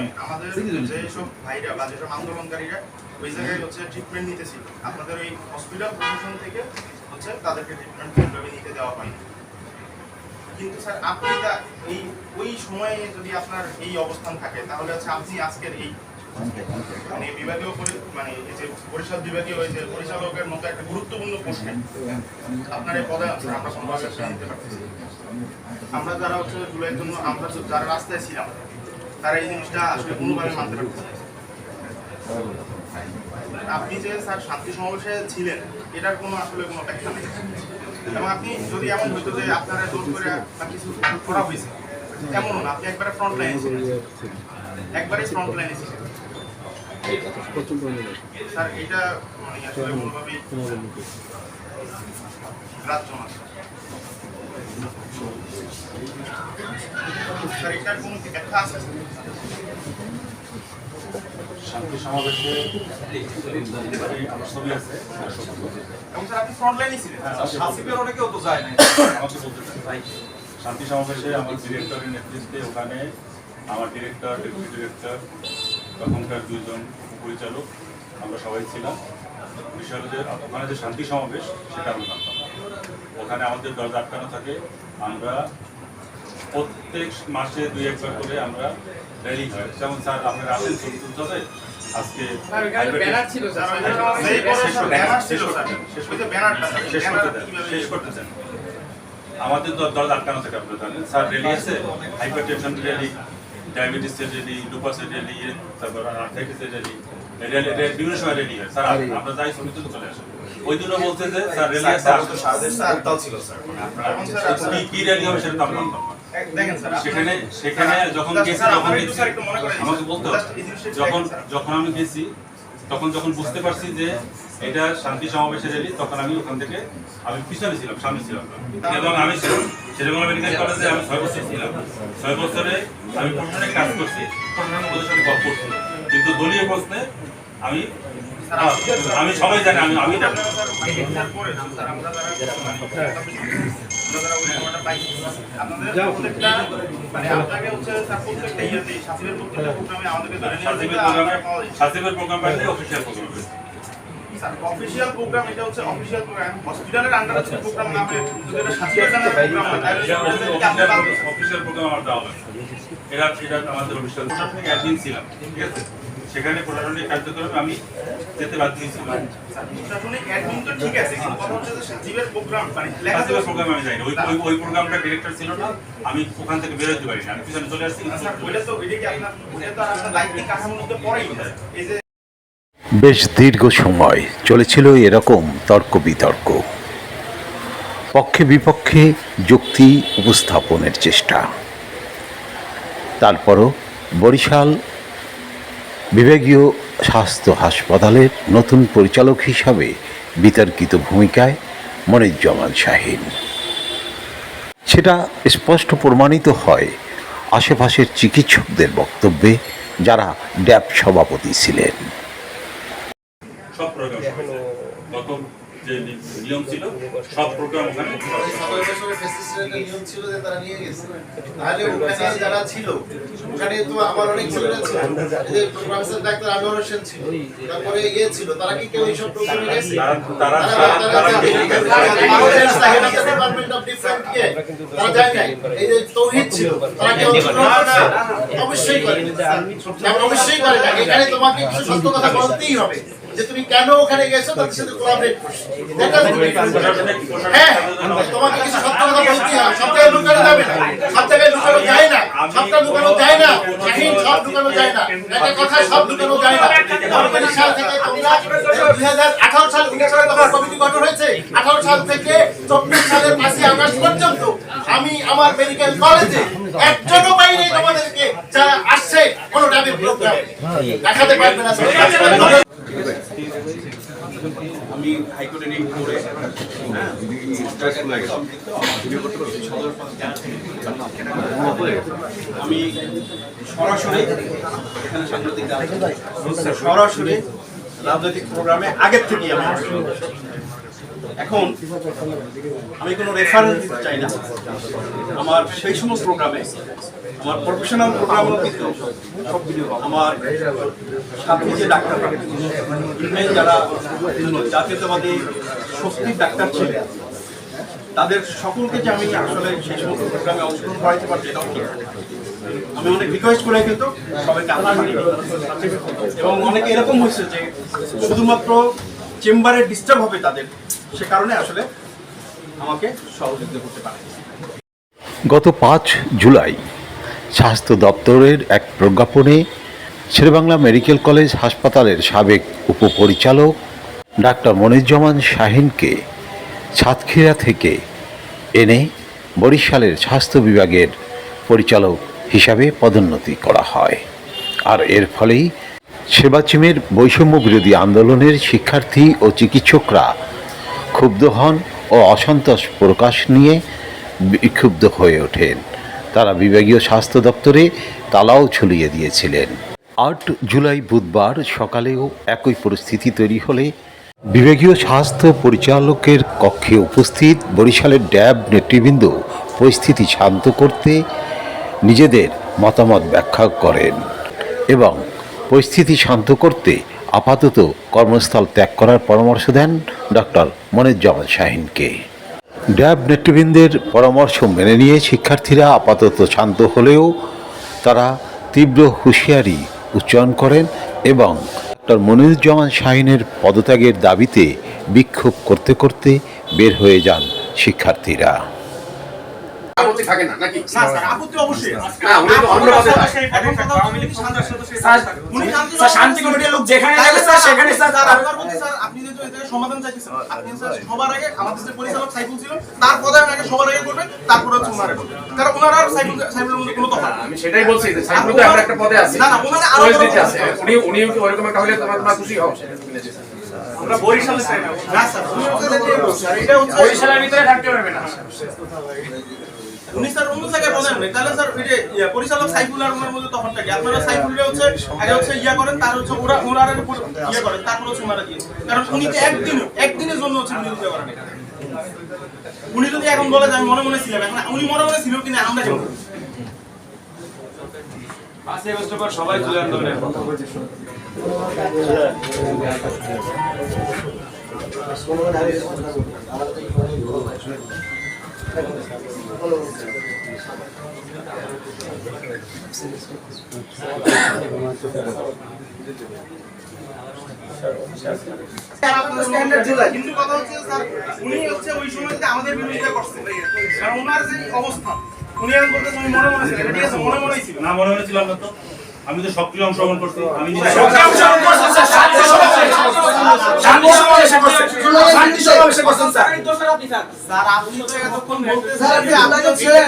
সময় আমাদের যেসব ভাইরা বা যেসব আন্দোলনকারীরা ওই জায়গায় হচ্ছে ট্রিটমেন্ট নিতেছিল, আপনাদের ওই হসপিটাল প্রশাসন থেকে হচ্ছে তাদেরকে ট্রিটমেন্ট ঠিকভাবে নিতে দেওয়া হয়নি। কিন্তু স্যার আপনি এই ওই সময়ে যদি আপনার এই অবস্থান থাকে তাহলে হচ্ছে আপনি আজকের এই মানে বিভাগীয় মানে এই যে পরিষদ বিভাগীয় ওই যে পরিচালকের মতো একটা গুরুত্বপূর্ণ পোস্টে আপনার এই পদে আমরা কোনোভাবে নিতে পারতেছি। আমরা যারা হচ্ছে জুলাইয়ের জন্য আমরা যারা রাস্তায় ছিলাম তারা এই জিনিসটা আসলে কোনোভাবে মানতে পারতেছি। আপনি যে স্যার শান্তি সমাবেশে ছিলেন এটার কোনো আসলে কোনো ব্যাখ্যা নেই, এবং আপনি যদি এমন হইতো যে আপনারা জোর করে বা কিছু করা হয়েছে এমনও না, আপনি একবারে ফ্রন্ট লাইনে ছিলেন, একবারে ফ্রন্ট লাইনে ছিলেন স্যার। এটা মানে আসলে কোনোভাবেই গ্রাহ্য না স্যার। এটার কোনো ব্যাখ্যা আছে? শান্তি সমাবেশে আমার ছবি আছে এবং স্যার আপনি ফ্রন্ট লাইনে ছিলেন, আসিফের অনেকেও তো যায় না। আমাকে বলতে চাই শান্তি সমাবেশে আমার ডিরেক্টরের নেতৃত্বে ওখানে আমার ডিরেক্টর, ডেপুটি ডিরেক্টর, তখনকার দুইজন পরিচালক আমরা সবাই ছিলাম। বিষয় হলো যে ওখানে যে শান্তি সমাবেশ সেটা আমি জানতাম। ওখানে আমাদের দরজা আটকানো থাকে। আমরা প্রত্যেক মাসে 2-1 বার করে আমরা র্যালি হয়, যেমন স্যার আপনারা আসেন ছবি তুলতে হবে আজকে শেষ করতে চান। আমাদের দরজা আটকানো থাকে, আপনারা জানেন স্যার। র্যালি আছে, হাইপার টেনশন র্যালি, ডায়াবেটিসের র্যালি, লুপাসের র্যালি, তারপর আর্থাইটিসের র্যালি, বিভিন্ন সময় র্যালি হয় স্যার। আমরা যাই ছবি তুলতে চলে আসেন। ওই দিনও বলছে যে স্যার র্যালি আছে, কি র্যালি হবে সেটা তো আমরা জানতাম না। সেখানে যখন গেছি আমাকে বলতে হবে, যখন আমি গেছি তখন যখন বুঝতে পারছি যে এটা শান্তি সমাবেশের র্যালি, তখন আমি ওখান থেকে আমি পিছনে ছিলাম, সামনে ছিলাম না। এবং আমি শেরেবাংলা মেডিকেল কলেজে আমি 6 বছর ছিলাম। 6 বছরে আমি প্রশাসনে কাজ করছি, প্রশাসনের সাথে গল্প করছি, কিন্তু দলীয় প্রশ্নে আমি সবাই জানি, আমি জানি সাসিবের প্রোগ্রাম পাইলে অফিসিয়াল প্রোগ্রাম অফিসিয়াল প্রোগ্রাম। এটা হচ্ছে অফিসিয়াল প্রোগ্রাম, হসপিটালের আন্ডারে যদি প্রোগ্রাম না হয়, যদি এটা সাসিবের প্রোগ্রাম হয় তাহলে অফিসিয়াল প্রোগ্রাম আমার দেওয়া হবে। এটা আমাদের অফিসিয়াল প্রশাসনিক অ্যাডমিন ছিলাম, ঠিক আছে। সেখানে প্রশাসনিক কার্যক্রমে আমি যেতে বাধ্য হয়েছিলাম। প্রশাসনিক অ্যাডমিন তো ঠিক আছে, কিন্তু কথা হচ্ছে যে সাসিবের প্রোগ্রাম মানে সাসিবের প্রোগ্রাম আমি যাইনি। ওই প্রোগ্রামটা ডিরেক্টর ছিল না, আমি ওখান থেকে বের হতে পারিনি, আমি পিছনে চলে আসছি। স্যার ওইটা তো ওইটা কি আপনার ওইটা তো আপনার দায়িত্বের কাঠামোর মধ্যে পড়েই না। এই যে বেশ দীর্ঘ সময় চলেছিল এরকম তর্ক বিতর্ক, পক্ষে বিপক্ষে যুক্তি উপস্থাপনের চেষ্টা। তারপরও বরিশাল বিভাগীয় স্বাস্থ্য হাসপাতালের নতুন পরিচালক হিসাবে বিতর্কিত ভূমিকায় মনিরুজ্জামান শাহীন। সেটা স্পষ্ট প্রমাণিত হয় আশেপাশের চিকিৎসকদের বক্তব্যে, যারা ড্যাব সভাপতি ছিলেন। সব প্রোগ্রাম গত যে নিয়ম ছিল সব প্রোগ্রাম ওখানে নিয়ম ছিল যে তারা নিয়ে গেছে। তাহলে ওখানে যারা ছিল ওখানে তো আমার অনেক ছেলেরা ছিল, যে প্রফেসর ডাক্তার আনোয়ার হোসেন ছিল, তারপরে ছিল, তারা কি কেউ এইসব প্রোগ্রামে গেছে? তারা ডিপার্টমেন্ট অফ ডিফেন্স কে তারা যায় নাই। এই যে তৌহিদ ছিল, তারা কি অবশ্যই করে, অবশ্যই করে না। এখানে তোমাকে কিছু সত্য কথা বলতেই হবে যে তুমি কেন ওখানে গেছো, তাদের সাথে কোলাবরেট করছো। হ্যাঁ, তোমাকে কিছু সত্য কথা বলতেই হবে। সব জায়গায় লুকানো যাবে না, সব জায়গায় লুকানো যায় না, সবটা লুকানো যায় না। শাহীন, সব লুকানো যায় না, একটা কথা সব লুকানো যায় না। 19 সাল থেকে তোমরা 2018 সাল 19 সালে তখন কমিটি গঠন হয়েছে, 18 সাল থেকে 24 সালের 5 আগস্ট পর্যন্ত আমি আমার মেডিকেল কলেজে একজনও পাইনি তোমাদেরকে যারা আসছে কোনো ডাবের প্রোগ্রাম দেখাতে পারবে না। আমি হাইকোর্টে রিট করে আমি সরাসরি এখানে সাংবাদিক সরাসরি রাজনৈতিক প্রোগ্রামে আগের থেকেই আমি এখন আমি কোনো রেফারেন্স দিতে চাই না। আমার সেই সমস্ত প্রোগ্রামে, আমার প্রফেশনাল প্রোগ্রামও কিন্তু আমার সাথে যে ডাক্তাররা, যারা জাতীয়তাবাদী শক্তির ডাক্তার ছিলেন, তাদের সকলকে যে আমি আসলে সেই সমস্ত প্রোগ্রামে অংশগ্রহণ করাইতে পারছি, এটাও ঠিক। আমি অনেক রিকোয়েস্ট করে কিন্তু সবাইকে আনা পারিনি। এবং অনেকে এরকম হয়েছে যে শুধুমাত্র চেম্বারে ডিস্টার্ব হবে তাদের, সে কারণে আসলে আমাকে সহযোগিতা করতে পারে। গত 5 জুলাই স্বাস্থ্য দপ্তরের এক প্রজ্ঞাপনে শেরেবাংলা মেডিকেল কলেজ হাসপাতালের সাবেক উপপরিচালক ডাক্তার মনিরুজ্জামান শাহিনকে সাতক্ষীরা থেকে এনে বরিশালের স্বাস্থ্য বিভাগের পরিচালক হিসাবে পদোন্নতি করা হয়। আর এর ফলেই সেবাচিমের বৈষম্য বিরোধী আন্দোলনের শিক্ষার্থী ও চিকিৎসকরা ক্ষুব্ধ হন ও অসন্তোষ প্রকাশ নিয়ে বিক্ষুব্ধ হয়ে ওঠেন। তারা বিভাগীয় স্বাস্থ্য দপ্তরে তালাও ঝুলিয়ে দিয়েছিলেন। 8 জুলাই বুধবার সকালেও একই পরিস্থিতি তৈরি হলে বিভাগীয় স্বাস্থ্য পরিচালকের কক্ষে উপস্থিত বরিশালের ড্যাব নেতৃবৃন্দ পরিস্থিতি শান্ত করতে নিজেদের মতামত ব্যাখ্যা করেন এবং পরিস্থিতি শান্ত করতে আপাতত কর্মস্থল ত্যাগ করার পরামর্শ দেন ডক্টর মনিরুজ্জামান শাহিনকে। ড্যাব নেতৃবৃন্দের পরামর্শ মেনে নিয়ে শিক্ষার্থীরা আপাতত শান্ত হলেও তারা তীব্র হুঁশিয়ারি উচ্চারণ করেন এবং ডক্টর মনিরুজ্জামান শাহিনের পদত্যাগের দাবিতে বিক্ষোভ করতে করতে বের হয়ে যান শিক্ষার্থীরা। আপত্তি থাকে না নাকি? না স্যার, আপত্তি অবশ্যই আছে। না, উনি তো অন্য পদে থাকে। এখন কথা হচ্ছে উনি শান্তির সাথে উনি স্যার, শান্তি কমিটির লোক যেখানে যাবে স্যার সেখানে স্যার আপনার প্রতি স্যার আপনি যেহেতু এটাকে সমাধান চাইতেছেন, আপনি স্যার সবার আগে আমাদের যে পরিচালক সাইফুল ছিল তার পদায়ন আগে সবার আগে করবেন, তারপরে হচ্ছে ওনারা করবেন। কারণ ওনারা আর সাইফুলের মধ্যে কোনো তফাৎ নেই। আমি সেটাই বলছি যে সাইফুল তো এখন একটা পদে আছে। না না, ওনারা আরো চয়েস দিতে আছে। উনি ওরকম একটা হলে তোমরা খুশি হও। আমরা বরিশালে চাই না। না স্যার, উনি হচ্ছে এটা হচ্ছে বরিশালের ভিতরে থাকতে পারবে না। উনি স্যার অন্য জায়গায় বলেন নাই, তাহলে স্যার ওই যে পরিচালক সাইফুল আর ওনার মধ্যে তফাৎটা কি? আপনারা সাইফুলরে হচ্ছে আগে হচ্ছে ইয়া করেন, তার হচ্ছে ওরা আগে ইয়া করেন, তারপর হচ্ছে ওনারা দিয়ে। কারণ উনি তো একদিনের জন্য হচ্ছে বিরোধিতা করেন। উনি যদি এখন বলে যে আমি মনে মনে ছিলাম, এখন উনি মনে মনে ছিল কিনা আমরা জানি না। 5 আগস্ট পর সবাই তুলে আন্দোলনের কথা বলছে। কিন্তু কথা হচ্ছে স্যার, উনি হচ্ছে ওই সময় আমাদের বিরোধিতা করছেন, কারণ ওনার যে অবস্থান, উনি এখন বলতে উনি মনে মনে ছিলেন, ঠিক আছে, মনে মনেই ছিল না, মনে মনে ছিলাম না তো। আমি তো সক্রিয় অংশগ্রহণ করছি। আমি নিজে স্যার, আপনি তো এতক্ষণ বলতেছেন যে আপনাদের ছেলে